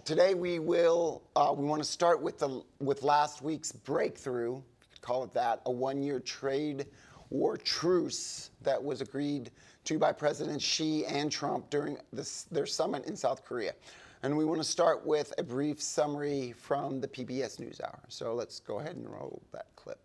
Today we want to start with last week's breakthrough, if you could call it that, a one-year trade war truce that was agreed to by President Xi and Trump during their summit in South Korea. And we want to start with a brief summary from the PBS NewsHour. So let's go ahead and roll that clip.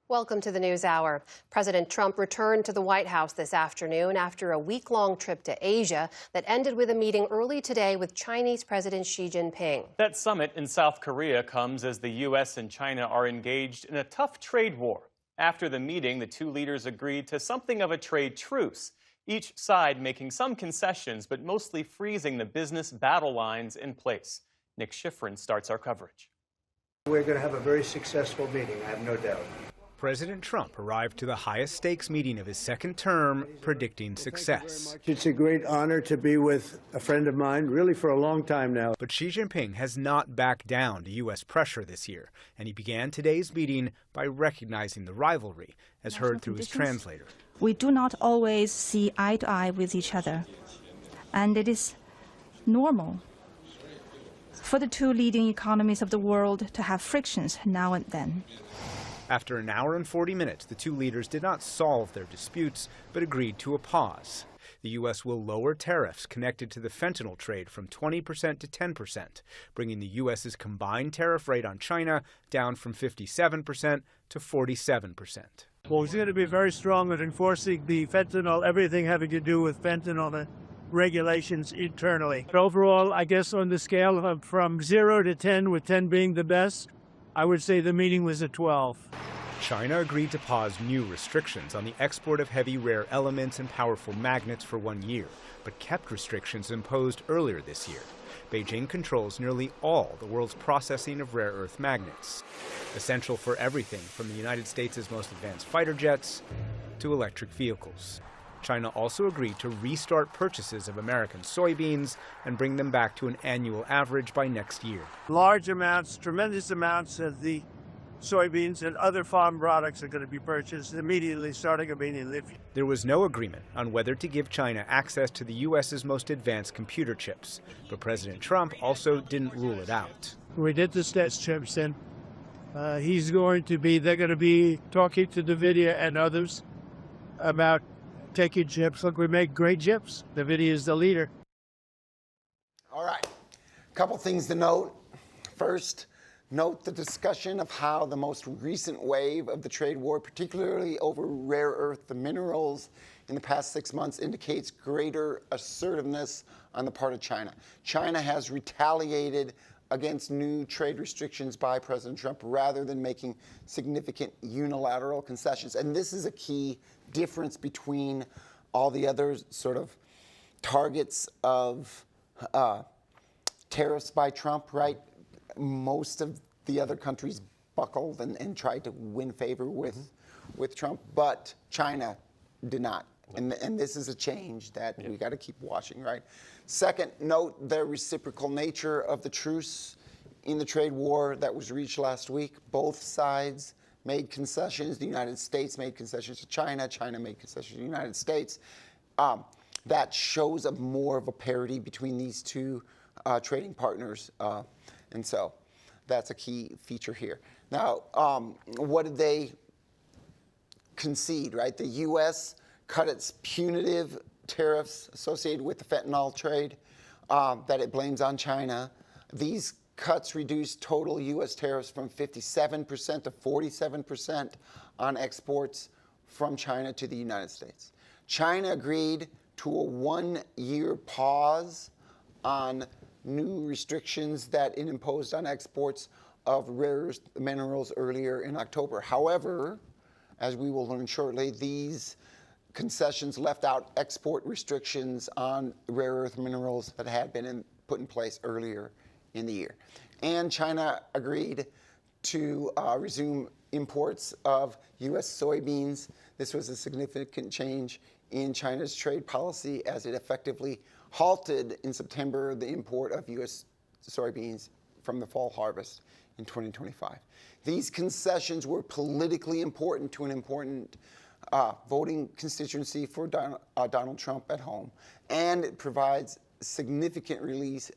Welcome to the NewsHour. President Trump returned to the White House this afternoon after a week-long trip to Asia that ended with a meeting early today with Chinese President Xi Jinping. That summit in South Korea comes as the U.S. and China are engaged in a tough trade war. After the meeting, the two leaders agreed to something of a trade truce, each side making some concessions but mostly freezing the business battle lines in place. Nick Schifrin starts our coverage. We're going to have a very successful meeting, I have no doubt. President Trump arrived to the highest stakes meeting of his second term, predicting success. It's a great honor to be with a friend of mine, really for a long time now. But Xi Jinping has not backed down to U.S. pressure this year, and he began today's meeting by recognizing the rivalry, as heard through his translator. We do not always see eye to eye with each other, and it is normal for the two leading economies of the world to have frictions now and then. After an hour and 40 minutes, the two leaders did not solve their disputes, but agreed to a pause. The U.S. will lower tariffs connected to the fentanyl trade from 20% to 10%, bringing the U.S.'s combined tariff rate on China down from 57% to 47%. Well, he's going to be very strong at enforcing the fentanyl, everything having to do with fentanyl and regulations internally. But overall, I guess on the scale of from 0 to 10, with 10 being the best, I would say the meeting was a 12. China agreed to pause new restrictions on the export of heavy rare elements and powerful magnets for 1 year, but kept restrictions imposed earlier this year. Beijing controls nearly all the world's processing of rare earth magnets, essential for everything from the United States' most advanced fighter jets to electric vehicles. China also agreed to restart purchases of American soybeans and bring them back to an annual average by next year. Large amounts, tremendous amounts of the soybeans and other farm products are going to be purchased immediately starting immediately. There was no agreement on whether to give China access to the U.S.'s most advanced computer chips, but President Trump also didn't rule it out. We did the test chips, and they're going to be talking to NVIDIA and others about taking chips. Look, we make great chips. NVIDIA is the leader. All right, a couple things to note. First, note the discussion of how the most recent wave of the trade war, particularly over rare earth minerals in the past 6 months, indicates greater assertiveness on the part of China. China has retaliated against new trade restrictions by President Trump rather than making significant unilateral concessions. And this is a key difference between all the other sort of targets of tariffs by Trump, right? Most of the other countries buckled and tried to win favor with Trump, but China did not. And this is a change that we got to keep watching, right? Second, note the reciprocal nature of the truce in the trade war that was reached last week. Both sides made concessions. The United States made concessions to China. China made concessions to the United States. That shows more of a parity between these two trading partners. And so that's a key feature here. Now, what did they concede, right? The U.S. cut its punitive tariffs associated with the fentanyl trade that it blames on China. These cuts reduced total U.S. tariffs from 57% to 47% on exports from China to the United States. China agreed to a 1-year pause on new restrictions that it imposed on exports of rare earth minerals earlier in October. However, as we will learn shortly, these concessions left out export restrictions on rare earth minerals that had been put in place earlier in the year. And China agreed to resume imports of U.S. soybeans. This was a significant change in China's trade policy as it effectively halted in September the import of U.S. soybeans from the fall harvest in 2025. These concessions were politically important to an important voting constituency for Donald Trump at home, and it provides significant relief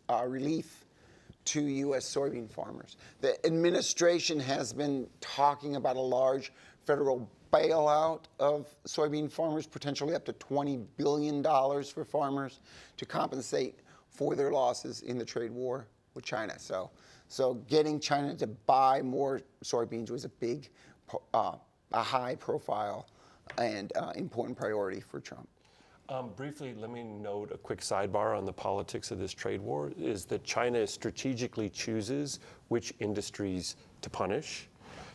to U.S. soybean farmers. The administration has been talking about a large federal bailout of soybean farmers, potentially up to $20 billion for farmers to compensate for their losses in the trade war with China. So getting China to buy more soybeans was a big, a high profile and important priority for Trump. Briefly, let me note a quick sidebar on the politics of this trade war is that China strategically chooses which industries to punish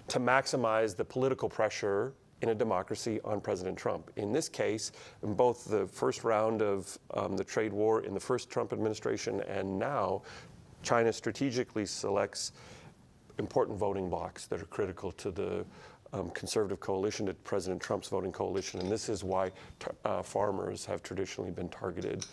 to maximize the political pressure in a democracy on President Trump. In this case, in both the first round of the trade war in the first Trump administration and now, China strategically selects important voting blocs that are critical to the conservative coalition, to President Trump's voting coalition, and this is why farmers have traditionally been targeted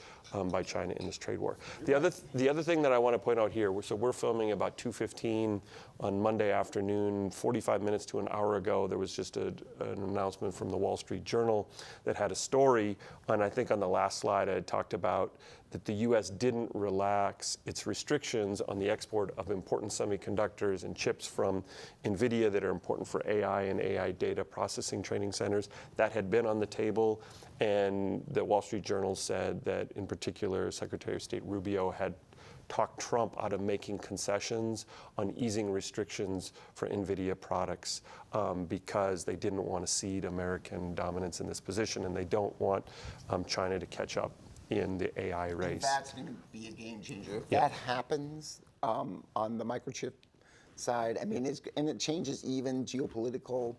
by China in this trade war. The other thing that I want to point out here, so we're filming about 2:15 on Monday afternoon. 45 minutes to an hour ago, there was just an announcement from the Wall Street Journal that had a story, and I think on the last slide I had talked about that the U.S. didn't relax its restrictions on the export of important semiconductors and chips from NVIDIA that are important for AI and AI data processing training centers. That had been on the table, and the Wall Street Journal said that, in particular, Secretary of State Rubio had talked Trump out of making concessions on easing restrictions for NVIDIA products because they didn't want to cede American dominance in this position, and they don't want China to catch up in the AI race. And that's going to be a game changer. If that happens on the microchip side, I mean, and it changes even geopolitical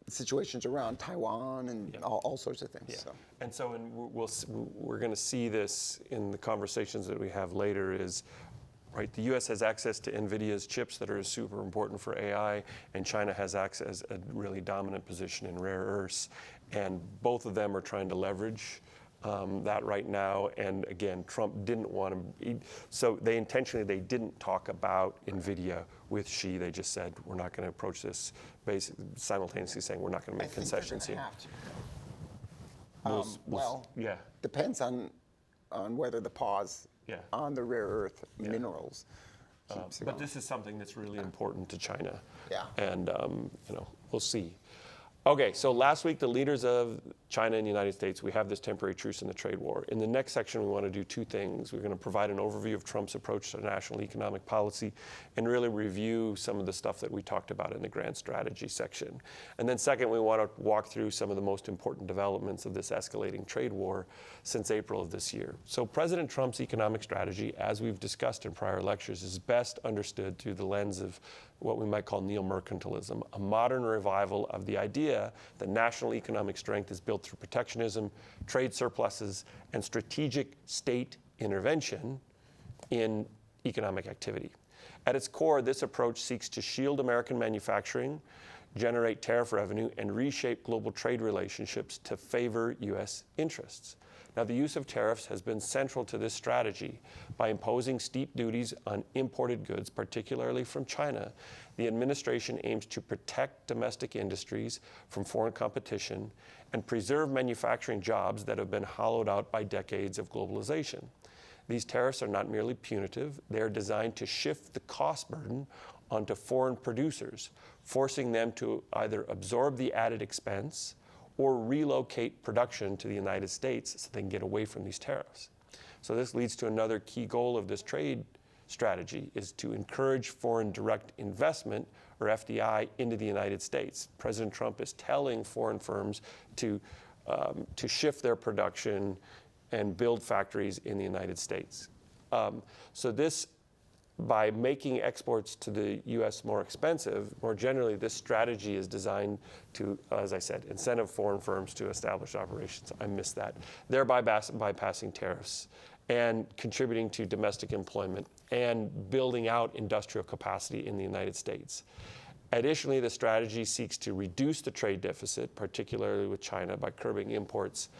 situations around Taiwan and all sorts of things. So. And so we're going to see this in the conversations that we have later is, right, the U.S. has access to NVIDIA's chips that are super important for AI, and China has access, a really dominant position in rare earths. And both of them are trying to leverage that right now. And again, Trump didn't want to, so they intentionally didn't talk about NVIDIA with Xi. They just said, we're not going to approach this, simultaneously saying we're not going to make concessions here. Depends on whether the pause on the rare earth minerals keeps but this is something that's really important to China. Yeah. And we'll see. Okay, so last week, the leaders of China and the United States, we have this temporary truce in the trade war. In the next section, we want to do two things. We're going to provide an overview of Trump's approach to national economic policy and really review some of the stuff that we talked about in the grand strategy section. And then second, we want to walk through some of the most important developments of this escalating trade war since April of this year. So President Trump's economic strategy, as we've discussed in prior lectures, is best understood through the lens of what we might call neo-mercantilism, a modern revival of the idea that national economic strength is built through protectionism, trade surpluses, and strategic state intervention in economic activity. At its core, this approach seeks to shield American manufacturing, generate tariff revenue, and reshape global trade relationships to favor U.S. interests. Now, the use of tariffs has been central to this strategy. By imposing steep duties on imported goods, particularly from China, the administration aims to protect domestic industries from foreign competition and preserve manufacturing jobs that have been hollowed out by decades of globalization. These tariffs are not merely punitive, they are designed to shift the cost burden onto foreign producers, forcing them to either absorb the added expense or relocate production to the United States so they can get away from these tariffs. So this leads to another key goal of this trade strategy, is to encourage foreign direct investment, or FDI, into the United States. President Trump is telling foreign firms to shift their production and build factories in the United States. So this, by making exports to the U.S. more expensive, more generally, this strategy is designed to, as I said, incentive foreign firms to establish operations. I missed that. Thereby bypassing tariffs and contributing to domestic employment and building out industrial capacity in the United States. Additionally, the strategy seeks to reduce the trade deficit, particularly with China, by curbing imports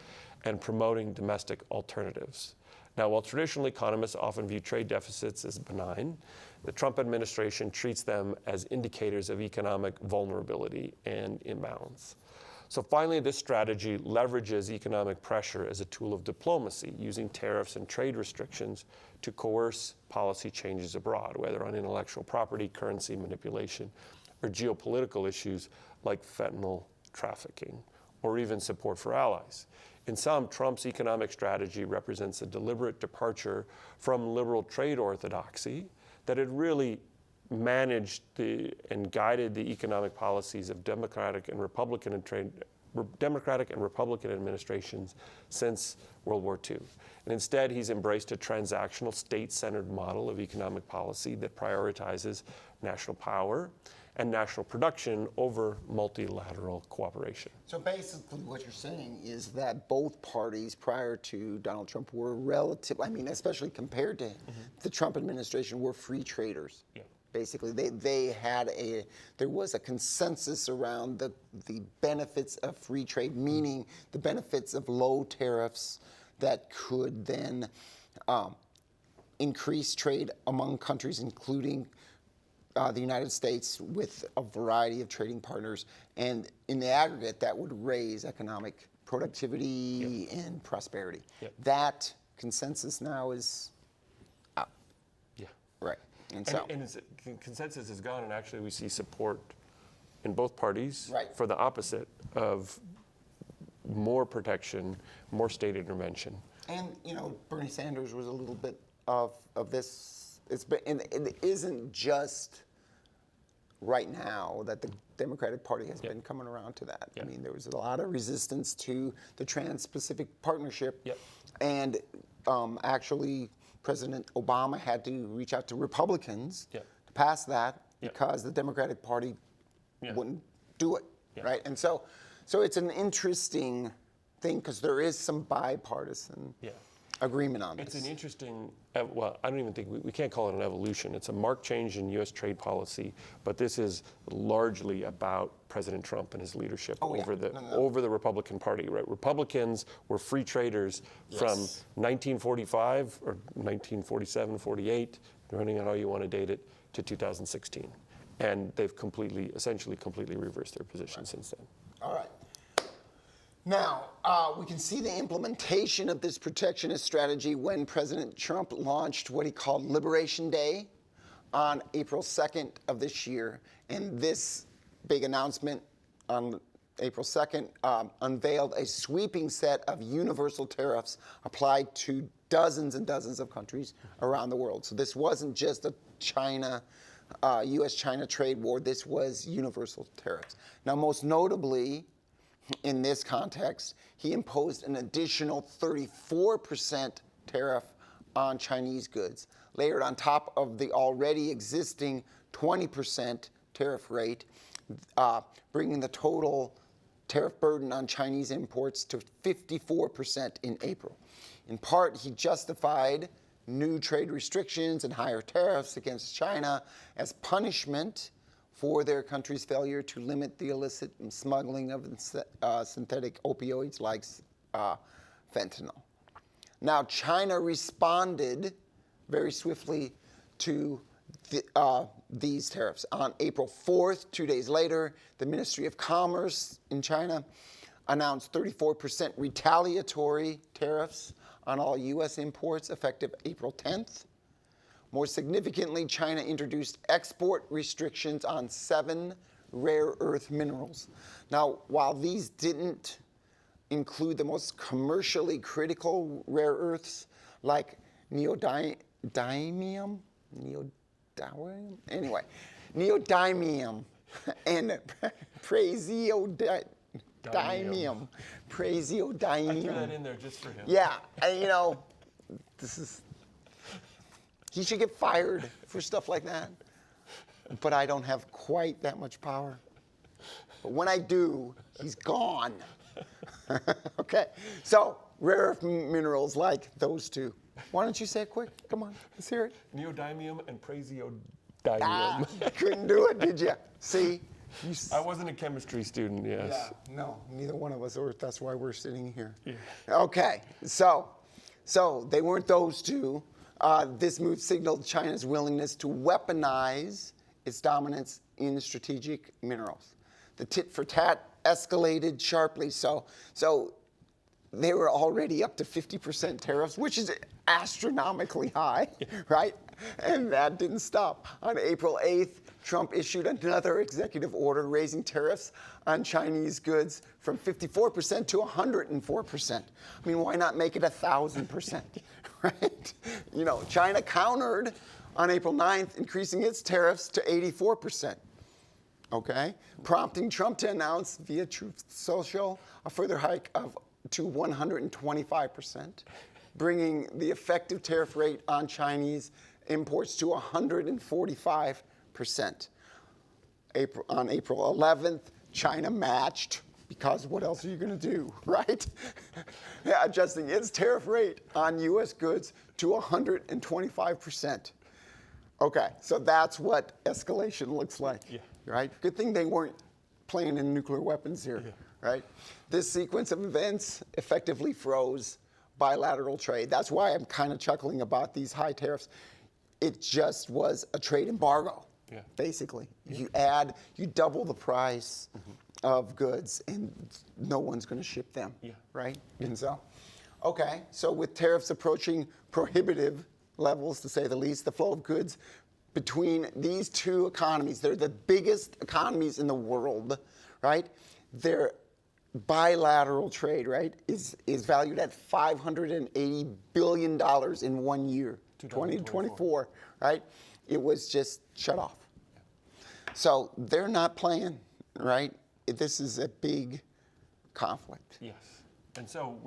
and promoting domestic alternatives. Now, while traditional economists often view trade deficits as benign, the Trump administration treats them as indicators of economic vulnerability and imbalance. So finally, this strategy leverages economic pressure as a tool of diplomacy, using tariffs and trade restrictions to coerce policy changes abroad, whether on intellectual property, currency manipulation, or geopolitical issues like fentanyl trafficking, or even support for allies. In sum, Trump's economic strategy represents a deliberate departure from liberal trade orthodoxy that had really managed and guided the economic policies of Democratic and Republican administrations since World War II. And instead, he's embraced a transactional, state-centered model of economic policy that prioritizes national power and national production over multilateral cooperation. So basically what you're saying is that both parties prior to Donald Trump were relative, I mean, especially compared to the Trump administration, were free traders. Yeah. Basically, there was a consensus around the benefits of free trade, meaning the benefits of low tariffs that could then increase trade among countries, including the United States, with a variety of trading partners. And in the aggregate, that would raise economic productivity and prosperity. Yep. That consensus now is out. Yeah. Right. And so, consensus is gone, and actually we see support in both parties Right. for the opposite of more protection, more state intervention. and Bernie Sanders was a little bit of this. And it isn't just right now that the Democratic Party has been coming around to that. Yep. I mean, there was a lot of resistance to the Trans-Pacific Partnership. Yep. And actually, President Obama had to reach out to Republicans Yep. to pass that Yep. because the Democratic Party Yeah. wouldn't do it, Yeah. right? And so it's an interesting thing because there is some bipartisan Yeah. agreement on this. It's an interesting, well, I don't even think, we can't call it an evolution. It's a marked change in U.S. trade policy, but this is largely about President Trump and his leadership over the Republican Party, right? Republicans were free traders from 1945 or 1947, 48, depending on how you want to date it, to 2016. And they've essentially completely reversed their position since then. All right. Now, we can see the implementation of this protectionist strategy when President Trump launched what he called Liberation Day on April 2nd of this year. And this big announcement on April 2nd unveiled a sweeping set of universal tariffs applied to dozens and dozens of countries around the world. So this wasn't just a U.S.-China trade war. This was universal tariffs. Now, most notably, in this context, he imposed an additional 34% tariff on Chinese goods, layered on top of the already existing 20% tariff rate, bringing the total tariff burden on Chinese imports to 54% in April. In part, he justified new trade restrictions and higher tariffs against China as punishment for their country's failure to limit the illicit smuggling of synthetic opioids like fentanyl. Now, China responded very swiftly to these tariffs. On April 4th, 2 days later, the Ministry of Commerce in China announced 34% retaliatory tariffs on all U.S. imports effective April 10th. More significantly, China introduced export restrictions on 7 rare earth minerals. Now, while these didn't include the most commercially critical rare earths like neodymium, and praseodymium. I threw that in there just for him. Yeah, he should get fired for stuff like that. But I don't have quite that much power. But when I do, he's gone. Okay, so rare earth minerals like those two. Why don't you say it quick? Come on, let's hear it. Neodymium and praseodymium. Couldn't do it, did you? See? I wasn't a chemistry student, yes. Yeah, no, neither one of us are. That's why we're sitting here. Yeah. Okay, so they weren't those two. This move signaled China's willingness to weaponize its dominance in strategic minerals. the tit for tat escalated sharply. So they were already up to 50% tariffs, which is astronomically high, right? And that didn't stop. On April 8th, Trump issued another executive order raising tariffs on Chinese goods from 54% to 104%. I mean, why not make it 1,000%, right? You know, China countered on April 9th, increasing its tariffs to 84%. Okay, prompting Trump to announce via Truth Social a further hike to 125%, bringing the effective tariff rate on Chinese imports to 145%. On April 11th, China matched, because what else are you going to do, right? Yeah, adjusting its tariff rate on U.S. goods to 125%. Okay, so that's what escalation looks like, right? Good thing they weren't playing in nuclear weapons here, right? This sequence of events effectively froze bilateral trade. That's why I'm kind of chuckling about these high tariffs. It just was a trade embargo, basically. You double the price of goods and no one's going to ship them, right? And so, okay, so with tariffs approaching prohibitive levels, to say the least, the flow of goods between these two economies, they're the biggest economies in the world, right? Their bilateral trade, right, is valued at $580 billion in 1 year, 2024, right? It was just shut off. So they're not playing, right? This is a big conflict. Yes. And so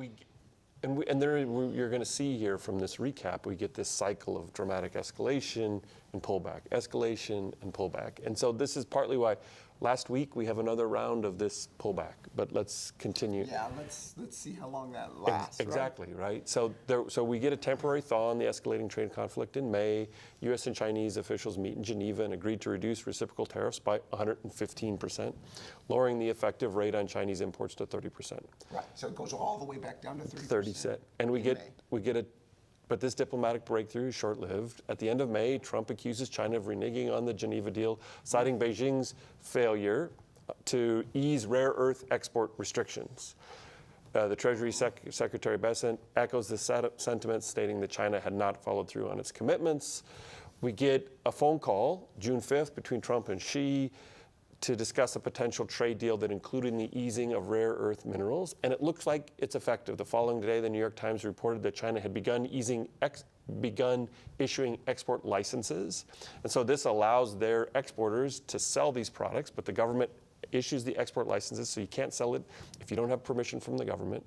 you're going to see here from this recap, we get this cycle of dramatic escalation and pullback, escalation and pullback. And so this is partly why last week we have another round of this pullback, but let's continue. Yeah, let's see how long that lasts. Exactly, right? So we get a temporary thaw in the escalating trade conflict in May. U.S. and Chinese officials meet in Geneva and agreed to reduce reciprocal tariffs by 115%, lowering the effective rate on Chinese imports to 30%. Right, so it goes all the way back down to 30%. 30%. And but this diplomatic breakthrough is short-lived. At the end of May, Trump accuses China of reneging on the Geneva deal, citing Beijing's failure to ease rare earth export restrictions. The Treasury Secretary Bessent echoes the sentiment, stating that China had not followed through on its commitments. We get a phone call, June 5th, between Trump and Xi to discuss a potential trade deal that included the easing of rare earth minerals, and it looks like it's effective. The following day, the New York Times reported that China had begun issuing export licenses, and so this allows their exporters to sell these products, but the government issues the export licenses, so you can't sell it if you don't have permission from the government.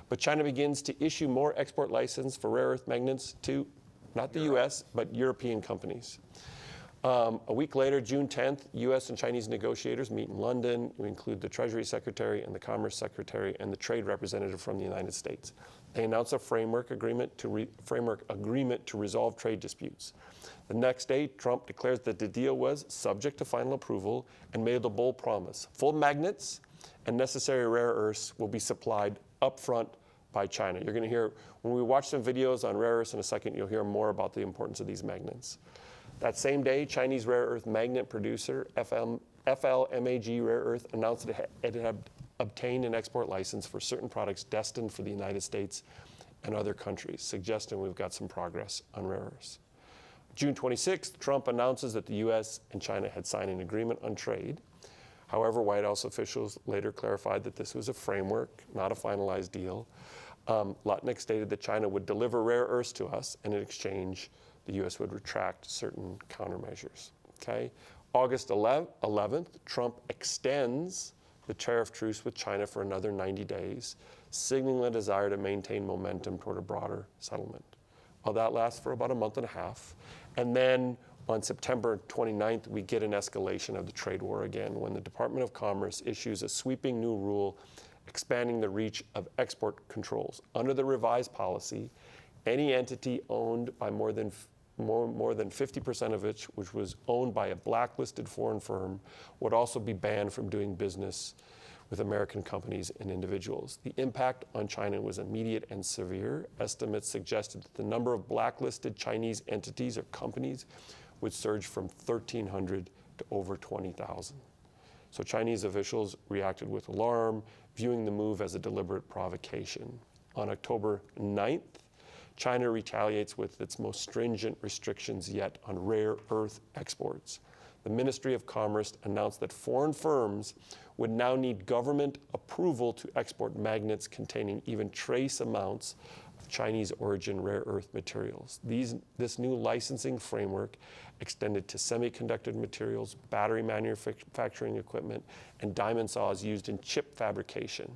But China begins to issue more export licenses for rare earth magnets to not the U.S., but European companies. A week later, June 10th, U.S. and Chinese negotiators meet in London. We include the Treasury Secretary and the Commerce Secretary and the Trade Representative from the United States. They announce a framework agreement to resolve trade disputes. The next day, Trump declares that the deal was subject to final approval and made the bold promise: full magnets and necessary rare earths will be supplied upfront by China. You're going to hear, when we watch some videos on rare earths in a second, you'll hear more about the importance of these magnets. That same day, Chinese rare earth magnet producer FLMAG Rare Earth announced that it had obtained an export license for certain products destined for the United States and other countries, suggesting we've got some progress on rare earths. June 26th, Trump announces that the U.S. and China had signed an agreement on trade. However, White House officials later clarified that this was a framework, not a finalized deal. Lutnick stated that China would deliver rare earths to us, and in exchange, the U.S. would retract certain countermeasures. Okay? August 11th, Trump extends the tariff truce with China for another 90 days, signaling a desire to maintain momentum toward a broader settlement. Well, that lasts for about a month and a half. And then on September 29th, we get an escalation of the trade war again when the Department of Commerce issues a sweeping new rule expanding the reach of export controls. Under the revised policy, any entity owned by more than 50% of which was owned by a blacklisted foreign firm, would also be banned from doing business with American companies and individuals. The impact on China was immediate and severe. Estimates suggested that the number of blacklisted Chinese entities or companies would surge from 1,300 to over 20,000. So Chinese officials reacted with alarm, viewing the move as a deliberate provocation. On October 9th, China retaliates with its most stringent restrictions yet on rare earth exports. The Ministry of Commerce announced that foreign firms would now need government approval to export magnets containing even trace amounts of Chinese origin rare earth materials. This new licensing framework extended to semiconductor materials, battery manufacturing equipment, and diamond saws used in chip fabrication.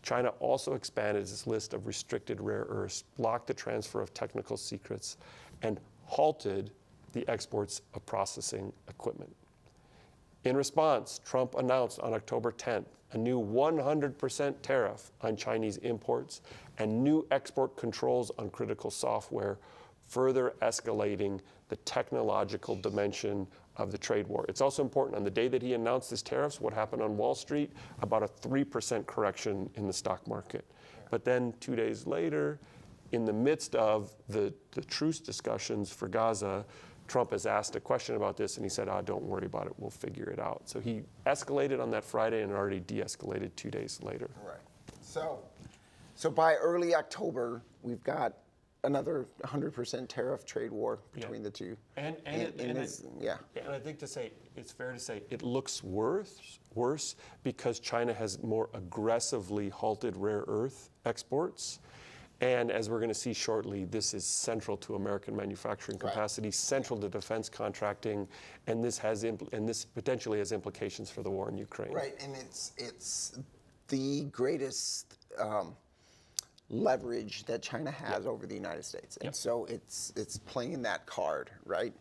China also expanded its list of restricted rare earths, blocked the transfer of technical secrets, and halted the exports of processing equipment. In response, Trump announced on October 10th a new 100% tariff on Chinese imports and new export controls on critical software, further escalating the technological dimension of the trade war. It's also important, on the day that he announced his tariffs, what happened on Wall Street? About a 3% correction in the stock market. But then 2 days later, in the midst of the truce discussions for Gaza, Trump has asked a question about this, and he said, don't worry about it, we'll figure it out. So he escalated on that Friday and already de-escalated 2 days later. Right. So by early October, we've got another 100% tariff trade war between the two. And I think it's fair to say it looks worse because China has more aggressively halted rare earth exports. And as we're going to see shortly, this is central to American manufacturing capacity, central to defense contracting, and this potentially has implications for the war in Ukraine. Right, and it's the greatest leverage that China has over the United States, and so it's playing that card, right?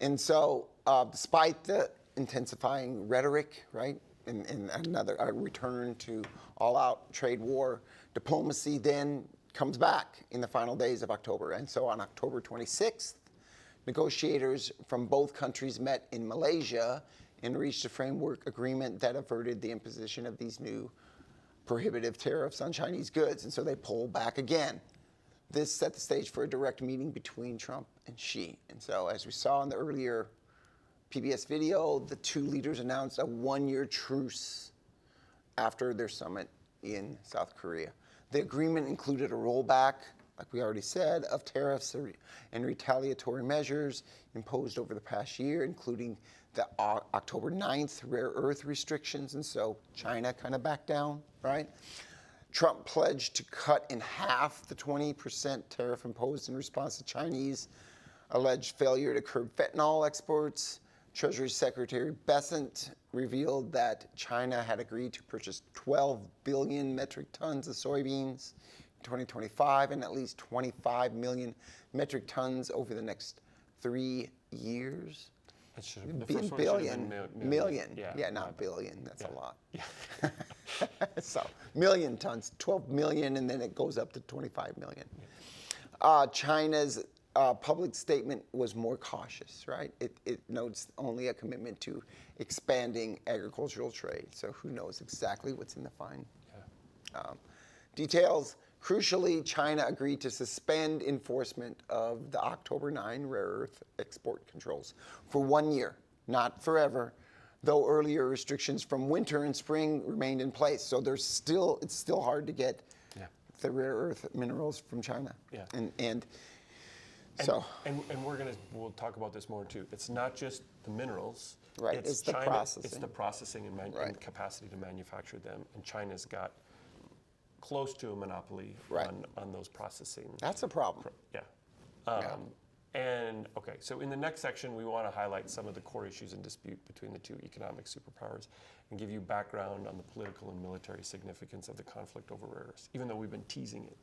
And so, despite the intensifying rhetoric, right, and another return to all-out trade war diplomacy, then comes back in the final days of October. And so on October 26th, negotiators from both countries met in Malaysia and reached a framework agreement that averted the imposition of these new prohibitive tariffs on Chinese goods. And so they pulled back again. This set the stage for a direct meeting between Trump and Xi. And so as we saw in the earlier PBS video, the two leaders announced a one-year truce after their summit in South Korea. The agreement included a rollback, like we already said, of tariffs and retaliatory measures imposed over the past year, including the October 9th rare earth restrictions, and so China kind of backed down, right? Trump pledged to cut in half the 20% tariff imposed in response to Chinese alleged failure to curb fentanyl exports. Treasury Secretary Bessent revealed that China had agreed to purchase 12 billion metric tons of soybeans in 2025 and at least 25 million metric tons over the next 3 years. Million. Yeah, not billion. That's a lot. Yeah. So, million tons, 12 million, and then it goes up to 25 million. China's public statement was more cautious, right? It notes only a commitment to expanding agricultural trade. So who knows exactly what's in the fine details. Crucially, China agreed to suspend enforcement of the October 9 rare earth export controls for 1 year, not forever, though earlier restrictions from winter and spring remained in place. So it's still hard to get the rare earth minerals from China. Yeah. And we'll talk about this more too. It's not just the minerals. Right. It's the China, processing. It's the processing and capacity to manufacture them. And China's got close to a monopoly on those processing. That's a problem. And okay, so in the next section, we want to highlight some of the core issues in dispute between the two economic superpowers and give you background on the political and military significance of the conflict over rare earths, even though we've been teasing it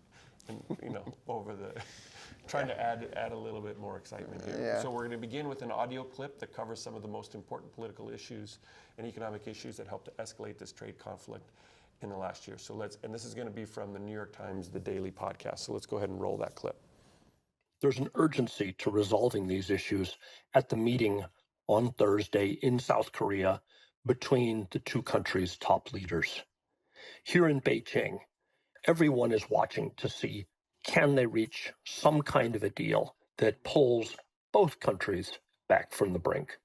and, over the, trying to add a little bit more excitement here. Yeah. So we're going to begin with an audio clip that covers some of the most important political issues and economic issues that helped to escalate this trade conflict in the last year. So and this is going to be from the New York Times, the Daily Podcast. So let's go ahead and roll that clip. There's an urgency to resolving these issues at the meeting on Thursday in South Korea between the two countries' top leaders. Here in Beijing, everyone is watching to see, can they reach some kind of a deal that pulls both countries back from the brink?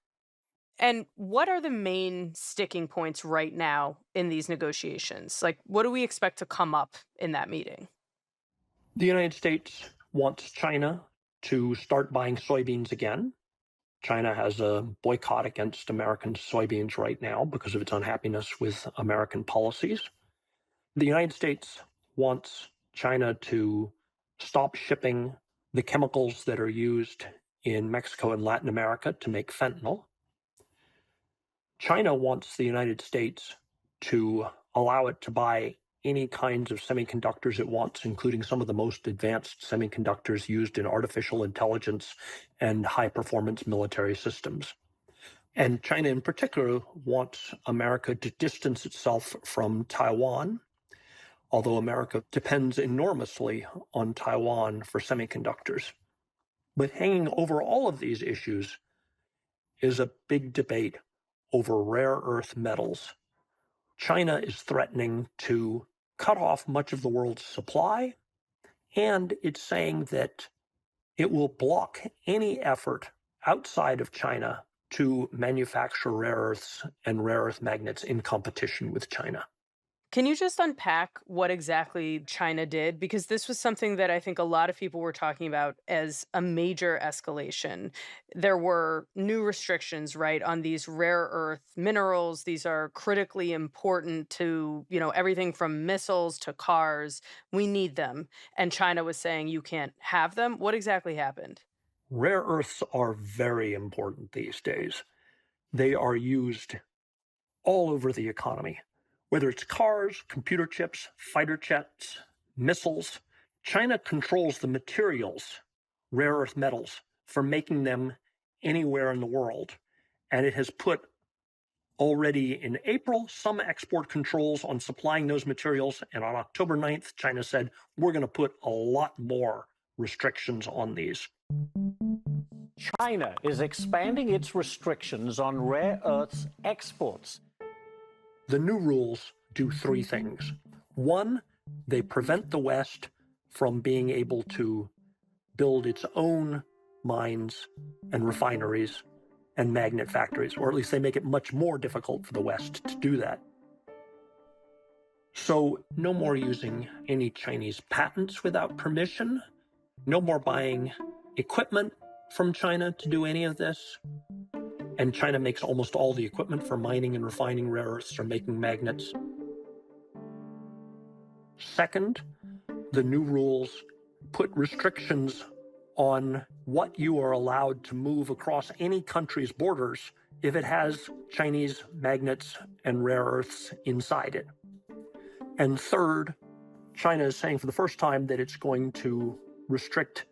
And what are the main sticking points right now in these negotiations? Like, what do we expect to come up in that meeting? The United States wants China to start buying soybeans again. China has a boycott against American soybeans right now because of its unhappiness with American policies. The United States wants China to stop shipping the chemicals that are used in Mexico and Latin America to make fentanyl. China wants the United States to allow it to buy any kinds of semiconductors it wants, including some of the most advanced semiconductors used in artificial intelligence and high-performance military systems. And China in particular wants America to distance itself from Taiwan, although America depends enormously on Taiwan for semiconductors. But hanging over all of these issues is a big debate over rare earth metals. China is threatening to cut off much of the world's supply, and it's saying that it will block any effort outside of China to manufacture rare earths and rare earth magnets in competition with China. Can you just unpack what exactly China did? Because this was something that I think a lot of people were talking about as a major escalation. There were new restrictions, right, on these rare earth minerals. These are critically important to, everything from missiles to cars. We need them. And China was saying you can't have them. What exactly happened? Rare earths are very important these days. They are used all over the economy. Whether it's cars, computer chips, fighter jets, missiles, China controls the materials, rare earth metals, for making them anywhere in the world. And it has put already in April some export controls on supplying those materials. And on October 9th, China said, we're going to put a lot more restrictions on these. China is expanding its restrictions on rare earths exports. The new rules do three things. One, they prevent the West from being able to build its own mines and refineries and magnet factories, or at least they make it much more difficult for the West to do that. So no more using any Chinese patents without permission, no more buying equipment from China to do any of this. And China makes almost all the equipment for mining and refining rare earths or making magnets. Second, the new rules put restrictions on what you are allowed to move across any country's borders if it has Chinese magnets and rare earths inside it. And third, China is saying for the first time that it's going to restrict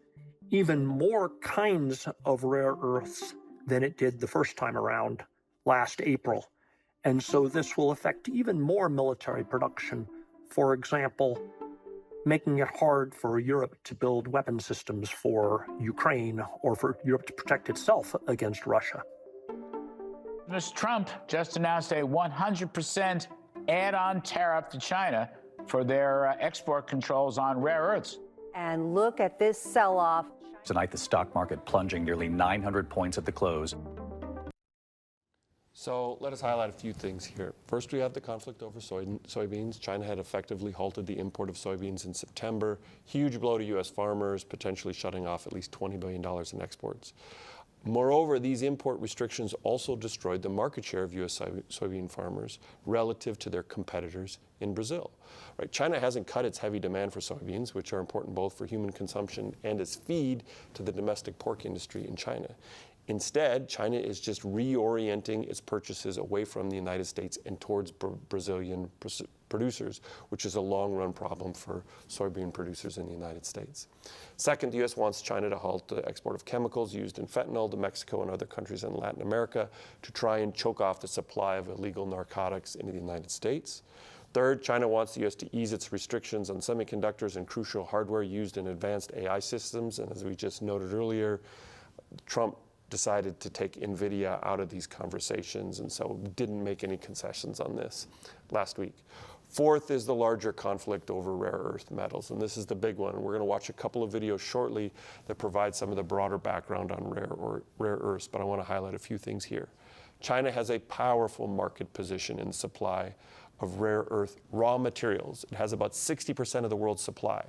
even more kinds of rare earths than it did the first time around last April. And so this will affect even more military production. For example, making it hard for Europe to build weapon systems for Ukraine or for Europe to protect itself against Russia. Mr. Trump just announced a 100% add-on tariff to China for their export controls on rare earths. And look at this sell-off. Tonight, the stock market plunging nearly 900 points at the close. So let us highlight a few things here. First, we have the conflict over soybeans. China had effectively halted the import of soybeans in September. Huge blow to U.S. farmers, potentially shutting off at least $20 billion in exports. Moreover, these import restrictions also destroyed the market share of U.S. soybean farmers relative to their competitors in Brazil. Right? China hasn't cut its heavy demand for soybeans, which are important both for human consumption and as feed to the domestic pork industry in China. Instead, China is just reorienting its purchases away from the United States and towards Brazilian producers, which is a long-run problem for soybean producers in the United States. Second, the U.S. wants China to halt the export of chemicals used in fentanyl to Mexico and other countries in Latin America to try and choke off the supply of illegal narcotics into the United States. Third, China wants the U.S. to ease its restrictions on semiconductors and crucial hardware used in advanced AI systems. And as we just noted earlier, Trump decided to take NVIDIA out of these conversations and so didn't make any concessions on this last week. Fourth is the larger conflict over rare earth metals, and this is the big one. We're going to watch a couple of videos shortly that provide some of the broader background on rare earths, but I want to highlight a few things here. China has a powerful market position in the supply of rare earth raw materials. It has about 60% of the world's supply.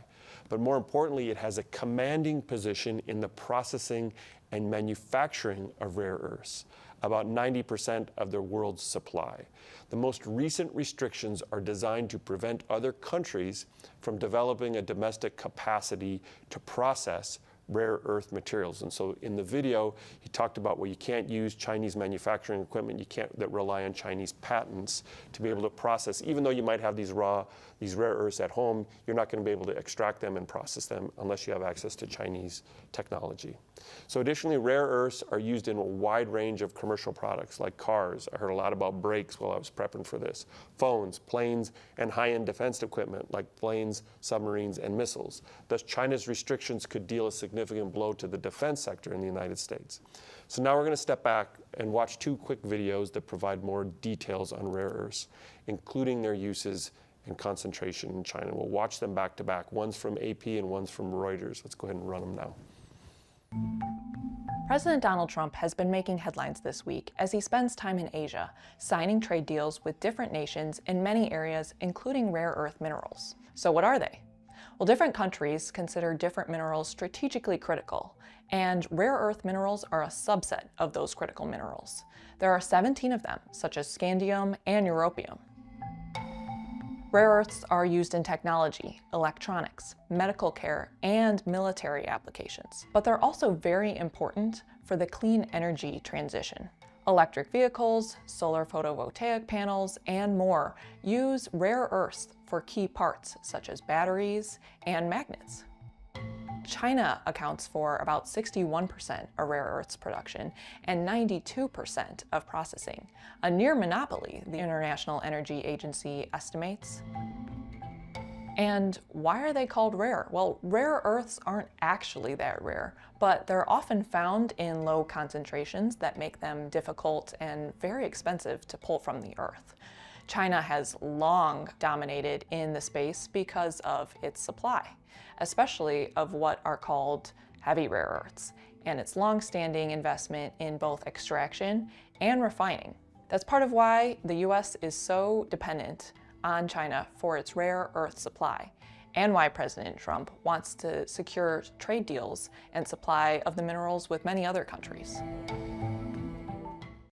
But more importantly, it has a commanding position in the processing and manufacturing of rare earths, about 90% of the world's supply. The most recent restrictions are designed to prevent other countries from developing a domestic capacity to process rare earth materials. And so in the video, he talked about, well, you can't use Chinese manufacturing equipment, that rely on Chinese patents to be able to process. Even though you might have these rare earths at home, you're not going to be able to extract them and process them unless you have access to Chinese technology. So additionally, rare earths are used in a wide range of commercial products like cars. I heard a lot about brakes while I was prepping for this. Phones, planes, and high-end defense equipment like planes, submarines, and missiles. Thus, China's restrictions could deal a significant blow to the defense sector in the United States. So now we're going to step back and watch two quick videos that provide more details on rare earths, including their uses and concentration in China. We'll watch them back to back. One's from AP and one's from Reuters. Let's go ahead and run them now. President Donald Trump has been making headlines this week as he spends time in Asia, signing trade deals with different nations in many areas, including rare earth minerals. So what are they? Well, different countries consider different minerals strategically critical, and rare earth minerals are a subset of those critical minerals. There are 17 of them, such as scandium and europium. Rare earths are used in technology, electronics, medical care, and military applications. But they're also very important for the clean energy transition. Electric vehicles, solar photovoltaic panels, and more use rare earths for key parts such as batteries and magnets. China accounts for about 61% of rare earths production and 92% of processing, a near monopoly, the International Energy Agency estimates. And why are they called rare? Well, rare earths aren't actually that rare, but they're often found in low concentrations that make them difficult and very expensive to pull from the earth. China has long dominated in the space because of its supply, especially of what are called heavy rare earths, and its long-standing investment in both extraction and refining. That's part of why the US is so dependent on China for its rare earth supply, and why President Trump wants to secure trade deals and supply of the minerals with many other countries.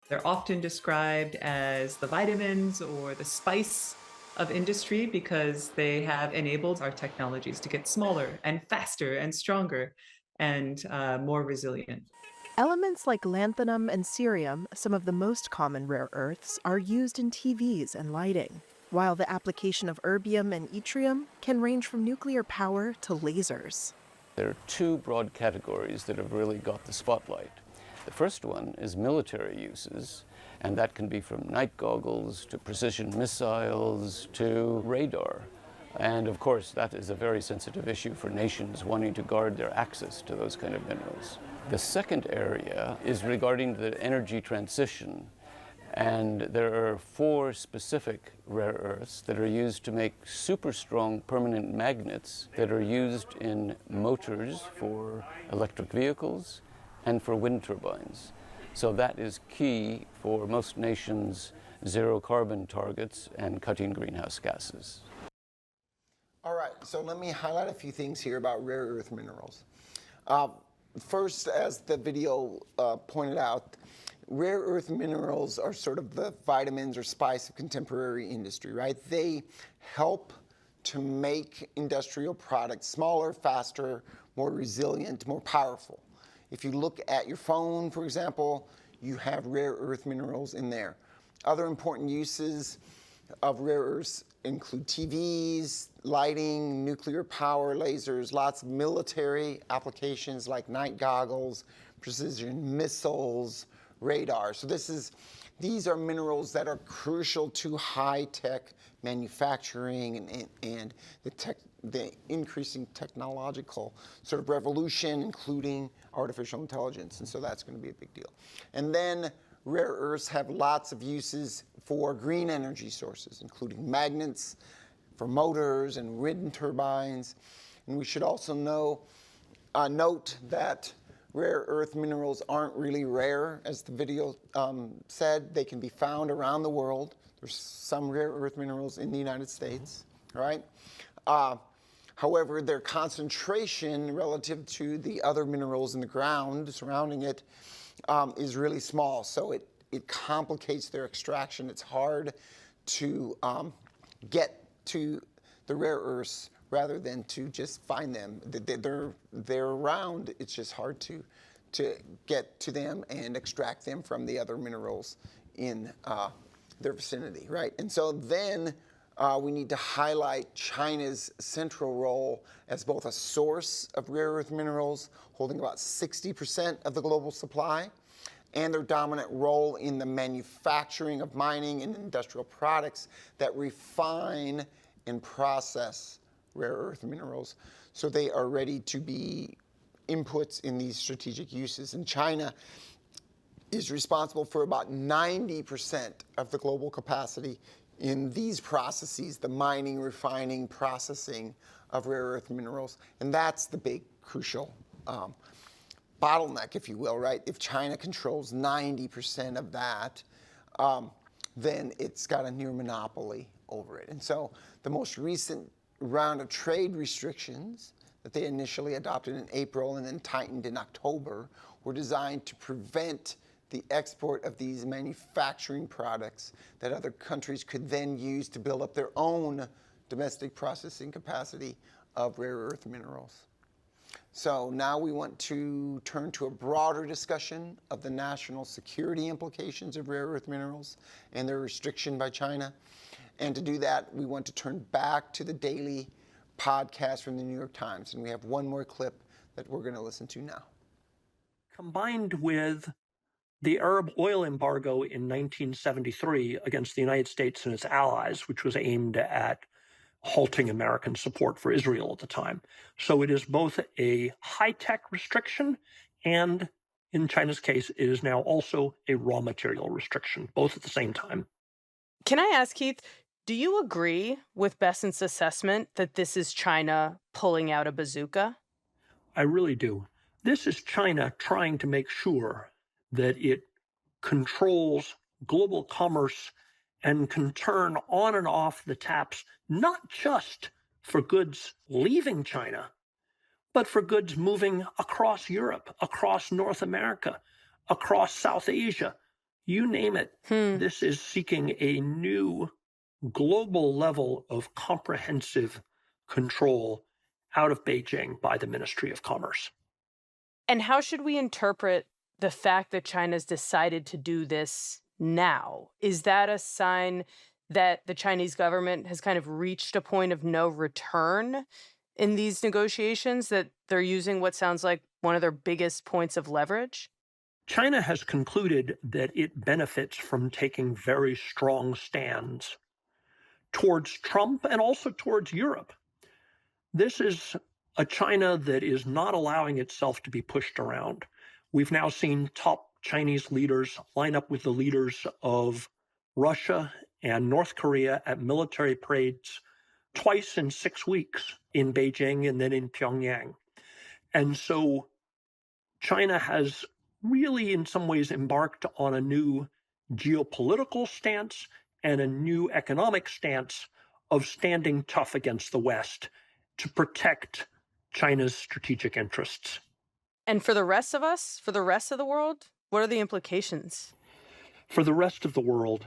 They're often described as the vitamins or the spice of industry because they have enabled our technologies to get smaller and faster and stronger and more resilient. Elements like lanthanum and cerium, some of the most common rare earths, are used in TVs and lighting, while the application of erbium and yttrium can range from nuclear power to lasers. There are two broad categories that have really got the spotlight. The first one is military uses, and that can be from night goggles to precision missiles to radar. And of course, that is a very sensitive issue for nations wanting to guard their access to those kind of minerals. The second area is regarding the energy transition. And there are 4 specific rare earths that are used to make super strong permanent magnets that are used in motors for electric vehicles and for wind turbines. So that is key for most nations' zero carbon targets and cutting greenhouse gases. All right, so let me highlight a few things here about rare earth minerals. First, as the video pointed out, rare earth minerals are sort of the vitamins or spice of contemporary industry, right? They help to make industrial products smaller, faster, more resilient, more powerful. If you look at your phone, for example, you have rare earth minerals in there. Other important uses of rare earths include TVs, lighting, nuclear power, lasers, lots of military applications like night goggles, precision missiles, radar. So these are minerals that are crucial to high-tech manufacturing and the increasing technological sort of revolution, including artificial intelligence. And so that's going to be a big deal. And then rare earths have lots of uses for green energy sources, including magnets for motors and wind turbines. And we should also note that rare earth minerals aren't really rare, as the video said. They can be found around the world. There's some rare earth minerals in the United States, right? However, their concentration relative to the other minerals in the ground surrounding it is really small. So it complicates their extraction. It's hard to get to the rare earths rather than to just find them. They're around. It's just hard to get to them and extract them from the other minerals in their vicinity, right? And so then we need to highlight China's central role as both a source of rare earth minerals, holding about 60% of the global supply, and their dominant role in the manufacturing of mining and industrial products that refine and process rare earth minerals so they are ready to be inputs in these strategic uses. And China is responsible for about 90% of the global capacity in these processes, the mining, refining, processing of rare earth minerals. And that's the big crucial bottleneck, if you will, right? If China controls 90% of that, then it's got a near monopoly over it. And so the most recent round of trade restrictions that they initially adopted in April and then tightened in October were designed to prevent the export of these manufacturing products that other countries could then use to build up their own domestic processing capacity of rare earth minerals. So now we want to turn to a broader discussion of the national security implications of rare earth minerals and their restriction by China. And to do that, we want to turn back to the daily podcast from the New York Times. And we have one more clip that we're going to listen to now. Combined with the Arab oil embargo in 1973 against the United States and its allies, which was aimed at halting American support for Israel at the time. So it is both a high-tech restriction and, in China's case, it is now also a raw material restriction, both at the same time. Can I ask, Keith, do you agree with Bessant's assessment that this is China pulling out a bazooka? I really do. This is China trying to make sure that it controls global commerce and can turn on and off the taps, not just for goods leaving China, but for goods moving across Europe, across North America, across South Asia, you name it. This is seeking a new global level of comprehensive control out of Beijing by the Ministry of Commerce. And how should we interpret the fact that China's decided to do this now? Is that a sign that the Chinese government has kind of reached a point of no return in these negotiations, that they're using what sounds like one of their biggest points of leverage? China has concluded that it benefits from taking very strong stands towards Trump and also towards Europe. This is a China that is not allowing itself to be pushed around. We've now seen top Chinese leaders line up with the leaders of Russia and North Korea at military parades twice in 6 weeks in Beijing and then in Pyongyang. And so China has really in some ways embarked on a new geopolitical stance and a new economic stance of standing tough against the West to protect China's strategic interests. And for the rest of us, for the rest of the world, what are the implications? For the rest of the world,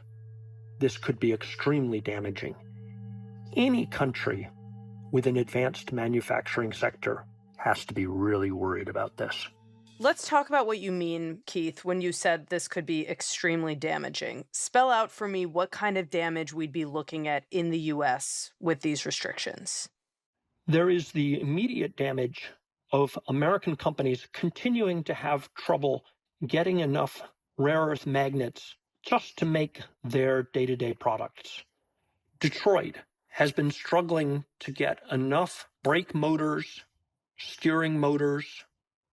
this could be extremely damaging. Any country with an advanced manufacturing sector has to be really worried about this. Let's talk about what you mean, Keith, when you said this could be extremely damaging. Spell out for me what kind of damage we'd be looking at in the U.S. with these restrictions. There is the immediate damage of American companies continuing to have trouble getting enough rare earth magnets just to make their day-to-day products. Detroit has been struggling to get enough brake motors, steering motors,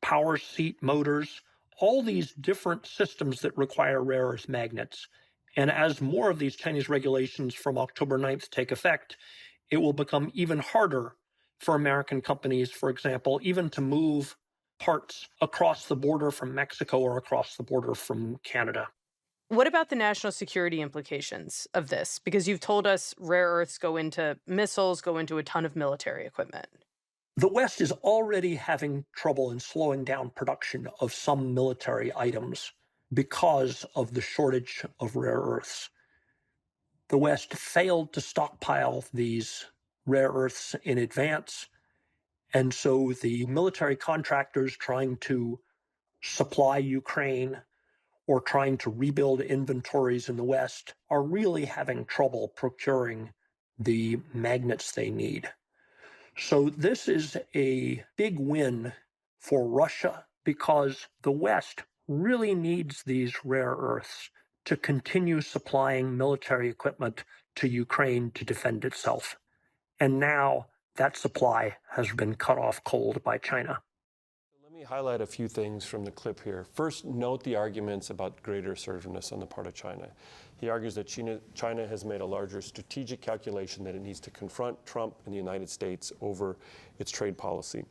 power seat motors, all these different systems that require rare earth magnets. And as more of these Chinese regulations from October 9th take effect, it will become even harder for American companies, for example, even to move parts across the border from Mexico or across the border from Canada. What about the national security implications of this? Because you've told us rare earths go into missiles, go into a ton of military equipment. The West is already having trouble in slowing down production of some military items because of the shortage of rare earths. The West failed to stockpile these rare earths in advance, and so the military contractors trying to supply Ukraine or trying to rebuild inventories in the West are really having trouble procuring the magnets they need. So this is a big win for Russia because the West really needs these rare earths to continue supplying military equipment to Ukraine to defend itself. And now that supply has been cut off cold by China. Let me highlight a few things from the clip here. First, note the arguments about greater assertiveness on the part of China. He argues that China has made a larger strategic calculation that it needs to confront Trump and the United States over its trade policy.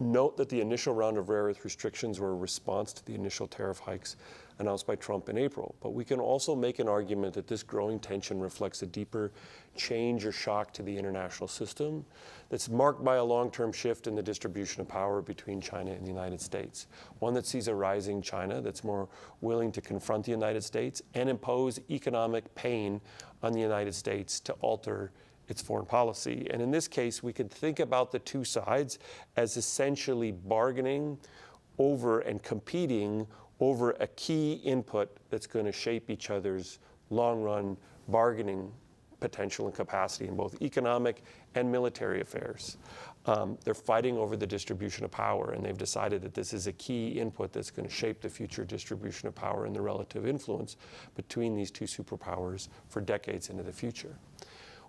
Note that the initial round of rare earth restrictions were a response to the initial tariff hikes announced by Trump in April. But we can also make an argument that this growing tension reflects a deeper change or shock to the international system that's marked by a long-term shift in the distribution of power between China and the United States. One that sees a rising China that's more willing to confront the United States and impose economic pain on the United States to alter its foreign policy. And in this case, we could think about the two sides as essentially bargaining over and competing over a key input that's going to shape each other's long-run bargaining potential and capacity in both economic and military affairs. They're fighting over the distribution of power, and they've decided that this is a key input that's going to shape the future distribution of power and the relative influence between these two superpowers for decades into the future.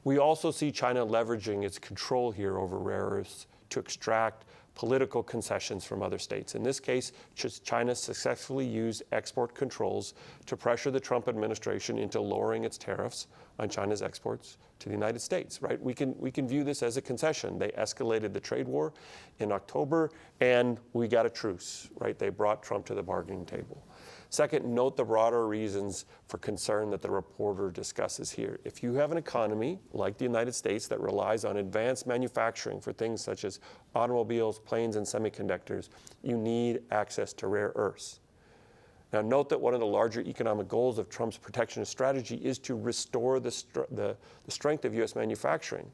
We also see China leveraging its control here over rare earths to extract political concessions from other states. In this case, China successfully used export controls to pressure the Trump administration into lowering its tariffs on China's exports to the United States, right? We can view this as a concession. They escalated the trade war in October, and we got a truce, right? They brought Trump to the bargaining table. Second, note the broader reasons for concern that the reporter discusses here. If you have an economy like the United States that relies on advanced manufacturing for things such as automobiles, planes, and semiconductors, you need access to rare earths. Now, note that one of the larger economic goals of Trump's protectionist strategy is to restore the strength of U.S. manufacturing.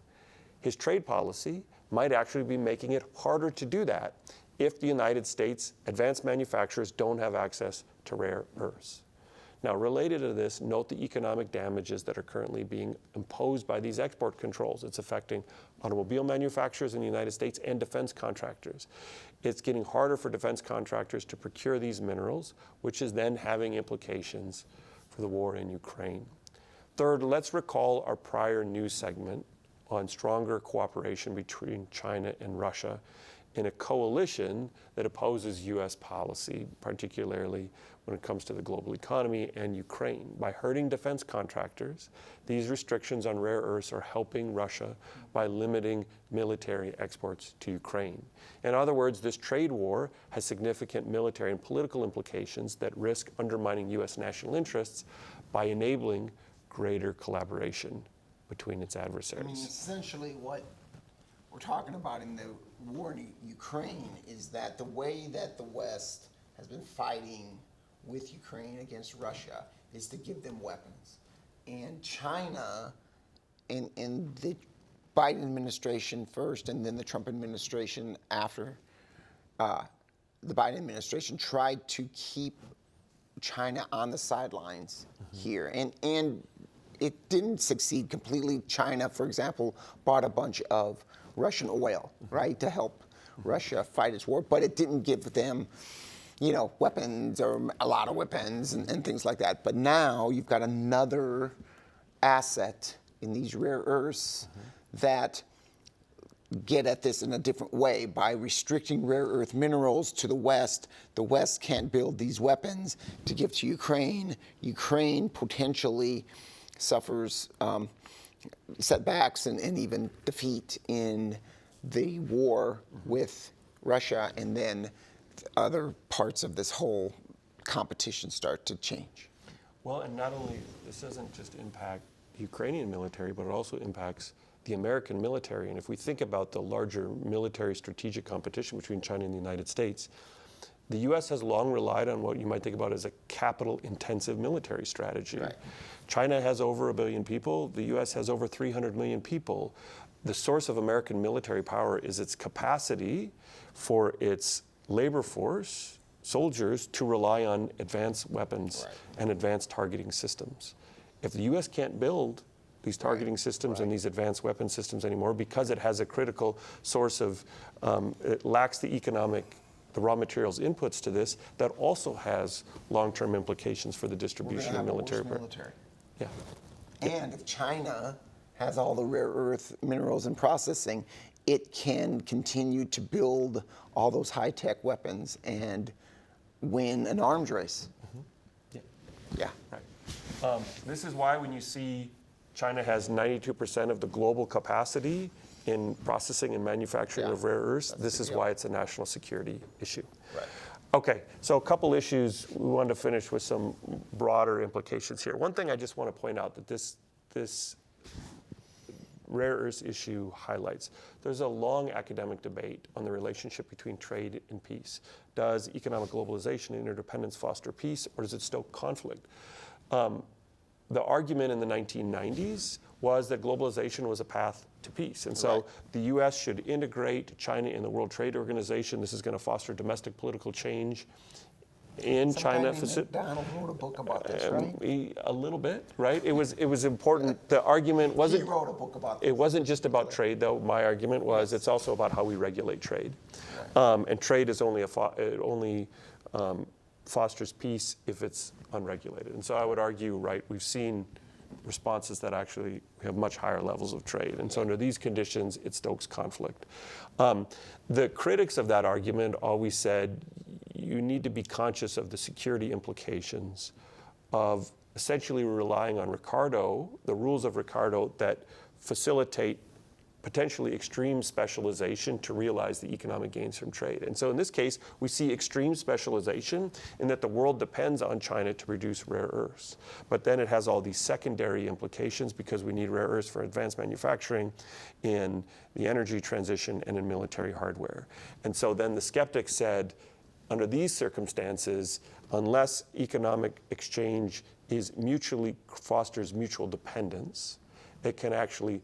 His trade policy might actually be making it harder to do that if the United States advanced manufacturers don't have access to rare earths. Now, related to this, note the economic damages that are currently being imposed by these export controls. It's affecting automobile manufacturers in the United States and defense contractors. It's getting harder for defense contractors to procure these minerals, which is then having implications for the war in Ukraine. Third, let's recall our prior news segment on stronger cooperation between China and Russia in a coalition that opposes U.S. policy, particularly when it comes to the global economy and Ukraine. By hurting defense contractors, these restrictions on rare earths are helping Russia by limiting military exports to Ukraine. In other words, this trade war has significant military and political implications that risk undermining U.S. national interests by enabling greater collaboration between its adversaries. I mean, essentially what we're talking about in the war in Ukraine is that the way that the West has been fighting with Ukraine against Russia is to give them weapons. And China, in the Biden administration first and then the Trump administration after, the Biden administration tried to keep China on the sidelines here. And it didn't succeed completely. China, for example, bought a bunch of Russian oil, right, to help Russia fight its war, but it didn't give them, weapons or a lot of weapons and things like that. But now you've got another asset in these rare earths that get at this in a different way. By restricting rare earth minerals to the West can't build these weapons to give to Ukraine. Ukraine potentially suffers setbacks and even defeat in the war with Russia, and then other parts of this whole competition start to change. Well, and not only, this doesn't just impact the Ukrainian military, but it also impacts the American military. And if we think about the larger military strategic competition between China and the United States, the U.S. has long relied on what you might think about as a capital-intensive military strategy. Right. China has over 1 billion people. The U.S. has over 300 million people. The source of American military power is its capacity for its labor force, soldiers, to rely on advanced weapons and advanced targeting systems. If the U.S. can't build these targeting systems and these advanced weapon systems anymore because it has a critical source of, it lacks the raw materials inputs to this, that also has long-term implications for the distribution of military. Yeah. And if China has all the rare earth minerals and processing, it can continue to build all those high-tech weapons and win an arms race. Yeah. Right. This is why when you see China has 92% of the global capacity in processing and manufacturing of rare earths, this is why it's a national security issue. Right. Okay, so a couple issues. We wanted to finish with some broader implications here. One thing I just want to point out that this rare earths issue highlights. There's a long academic debate on the relationship between trade and peace. Does economic globalization and interdependence foster peace, or does it stoke conflict? The argument in the 1990s was that globalization was a path to peace. And so the U.S. should integrate China in the World Trade Organization. This is going to foster domestic political change in China. McDonald wrote a book about this, right? A little bit, right? It was important. The argument wasn't. He wrote a book about this. It wasn't just about trade, though. My argument was it's also about how we regulate trade, and trade is only fosters peace if it's unregulated. And so I would argue, right, we've seen responses that actually have much higher levels of trade. And so under these conditions, it stokes conflict. The critics of that argument always said you need to be conscious of the security implications of essentially relying on Ricardo, the rules of Ricardo that facilitate potentially extreme specialization to realize the economic gains from trade. And so in this case, we see extreme specialization in that the world depends on China to produce rare earths. But then it has all these secondary implications because we need rare earths for advanced manufacturing, in the energy transition, and in military hardware. And so then the skeptics said, under these circumstances, unless economic exchange fosters mutual dependence, it can actually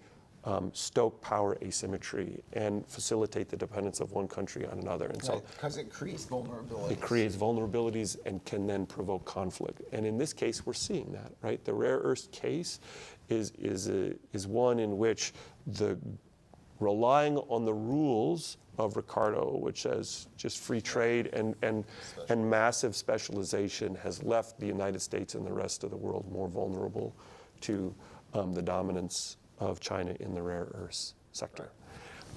stoke power asymmetry and facilitate the dependence of one country on another. And so, because it creates vulnerabilities. It creates vulnerabilities and can then provoke conflict. And in this case, we're seeing that, right? The rare earth case is one in which the relying on the rules of Ricardo, which says just free trade and massive specialization, has left the United States and the rest of the world more vulnerable to the dominance of China in the rare earths sector.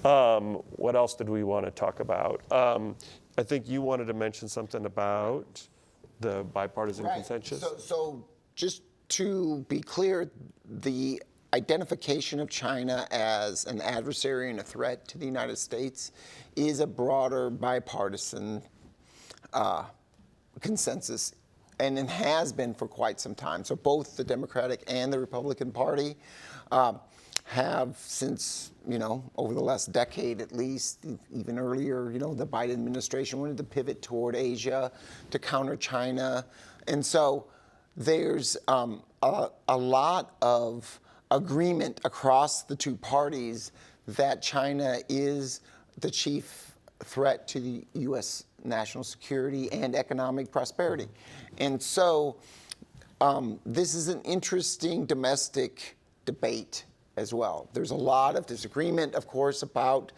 What else did we want to talk about? I think you wanted to mention something about the bipartisan consensus. So just to be clear, the identification of China as an adversary and a threat to the United States is a broader bipartisan consensus, and it has been for quite some time. So both the Democratic and the Republican Party have since, over the last decade at least, even earlier, the Biden administration wanted to pivot toward Asia to counter China. And so there's a lot of agreement across the two parties that China is the chief threat to the U.S. national security and economic prosperity. And so this is an interesting domestic debate as well. There's a lot of disagreement, of course, about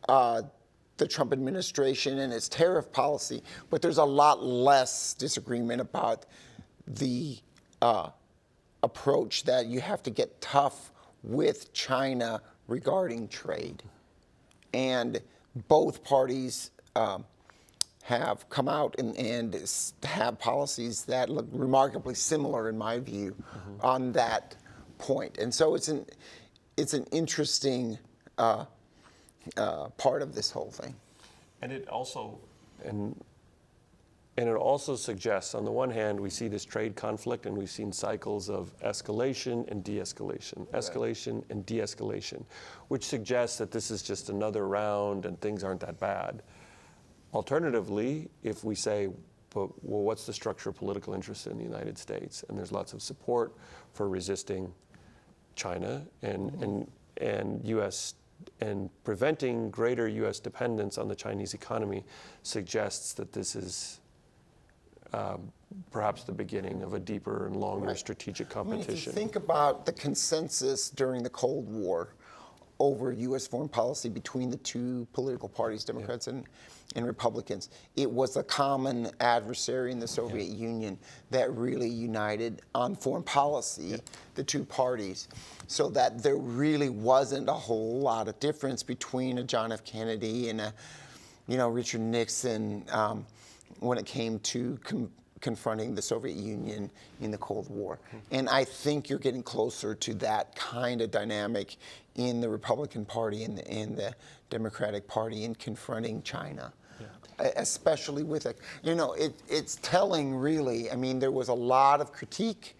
the Trump administration and its tariff policy, but there's a lot less disagreement about the approach that you have to get tough with China regarding trade. And both parties have come out and have policies that look remarkably similar, in my view, on that point. And so it's an interesting part of this whole thing. And it also, and And it also suggests, on the one hand, we see this trade conflict and we've seen cycles of escalation and de-escalation, escalation and de-escalation, which suggests that this is just another round and things aren't that bad. Alternatively, if we say, well, what's the structure of political interest in the United States? And there's lots of support for resisting China and U.S. and preventing greater U.S. dependence on the Chinese economy suggests that this is perhaps the beginning of a deeper and longer strategic competition. If you think about the consensus during the Cold War over U.S. foreign policy between the two political parties, Democrats and Republicans, it was a common adversary in the Soviet Union that really united on foreign policy the two parties, so that there really wasn't a whole lot of difference between a John F. Kennedy and a Richard Nixon when it came to confronting the Soviet Union in the Cold War. And I think you're getting closer to that kind of dynamic in the Republican Party and the Democratic Party in confronting China. Especially with it's telling, really. I mean, there was a lot of critique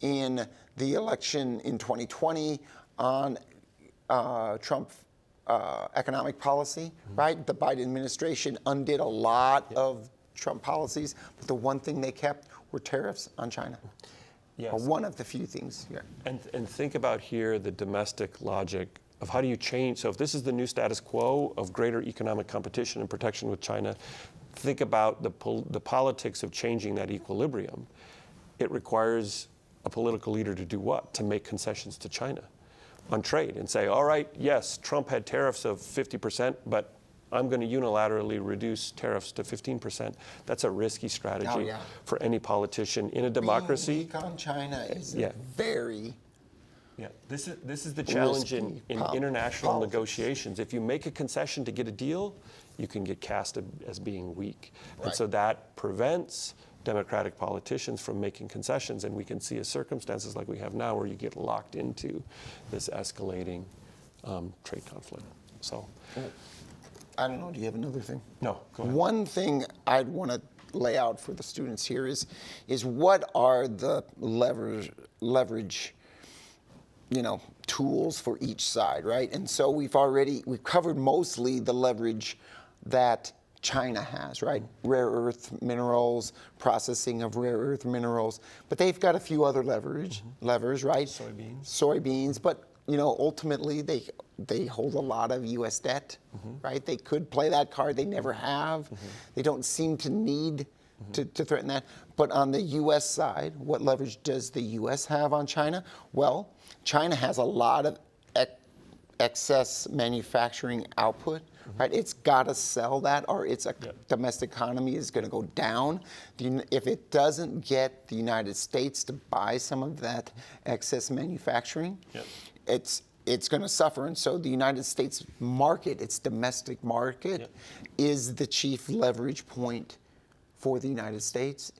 in the election in 2020 on Trump economic policy, right? The Biden administration undid a lot of Trump policies, but the one thing they kept were tariffs on China. Yes. One of the few things. Yeah. And think about here the domestic logic of how do you change. So if this is the new status quo of greater economic competition and protection with China, think about the politics of changing that equilibrium. It requires a political leader to do what? To make concessions to China on trade and say, all right, yes, Trump had tariffs of 50%, but I'm going to unilaterally reduce tariffs to 15%. That's a risky strategy for any politician in a democracy. Being weak on China is very. Yeah, this is the challenge in international negotiations. If you make a concession to get a deal, you can get cast as being weak. And so that prevents Democratic politicians from making concessions. And we can see circumstances like we have now where you get locked into this escalating trade conflict. So. I don't know, do you have another thing? No, go ahead. One thing I'd want to lay out for the students here is what are the leverage tools for each side, right? And so we've covered mostly the leverage that China has, right? Rare earth minerals, processing of rare earth minerals, but they've got a few other levers, right? Soybeans, but ultimately they hold a lot of U.S. debt, right? They could play that card. They never have. They don't seem to need to threaten that. But on the U.S. side, what leverage does the U.S. have on China? Well, China has a lot of excess manufacturing output, right? It's got to sell that or its domestic economy is going to go down. If it doesn't get the United States to buy some of that excess manufacturing, it's going to suffer. And so the United States market, its domestic market, is the chief leverage point for the United States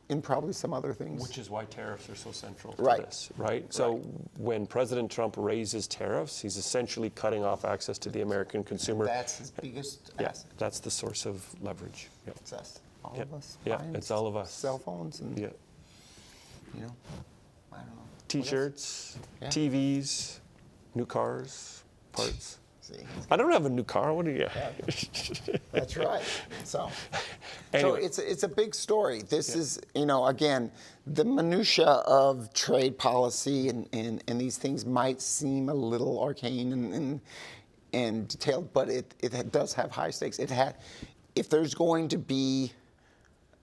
in probably some other things. Which is why tariffs are so central to this, right? So when President Trump raises tariffs, he's essentially cutting off access to the American consumer. That's his biggest asset. That's the source of leverage. It's us, all of us. Yeah, it's all of us. Cell phones and, I don't know. T-shirts, TVs, new cars, parts. I don't have a new car. What do you have? That's right. So it's a big story. This is, again, the minutia of trade policy and these things might seem a little arcane and detailed, but it does have high stakes. If there's going to be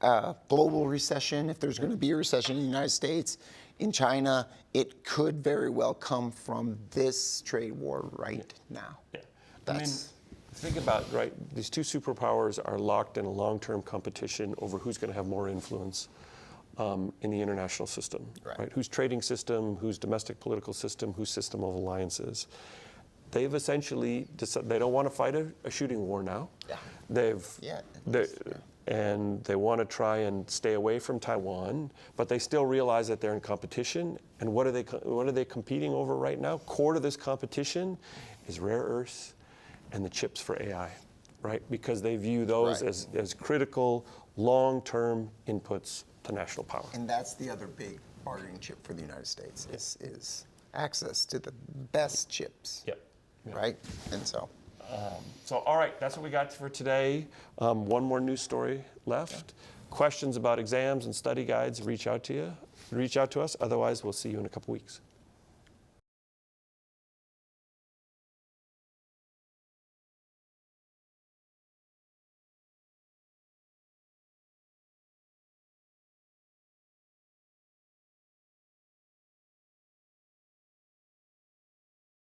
a global recession, if there's going to be a recession in the United States, in China, it could very well come from this trade war now. Think about, these two superpowers are locked in a long-term competition over who's going to have more influence in the international system, right? Whose trading system, whose domestic political system, whose system of alliances. They've essentially decided they don't want to fight a shooting war now. And they want to try and stay away from Taiwan, but they still realize that they're in competition. And what are they competing over right now? Core to this competition is rare earths and the chips for AI, right? Because they view those as critical, long-term inputs to national power. And that's the other big bargaining chip for the United States is access to the best chips. Yep. Right? And so. All right, that's what we got for today. One more news story left. Questions about exams and study guides, reach out to us. Otherwise, we'll see you in a couple weeks.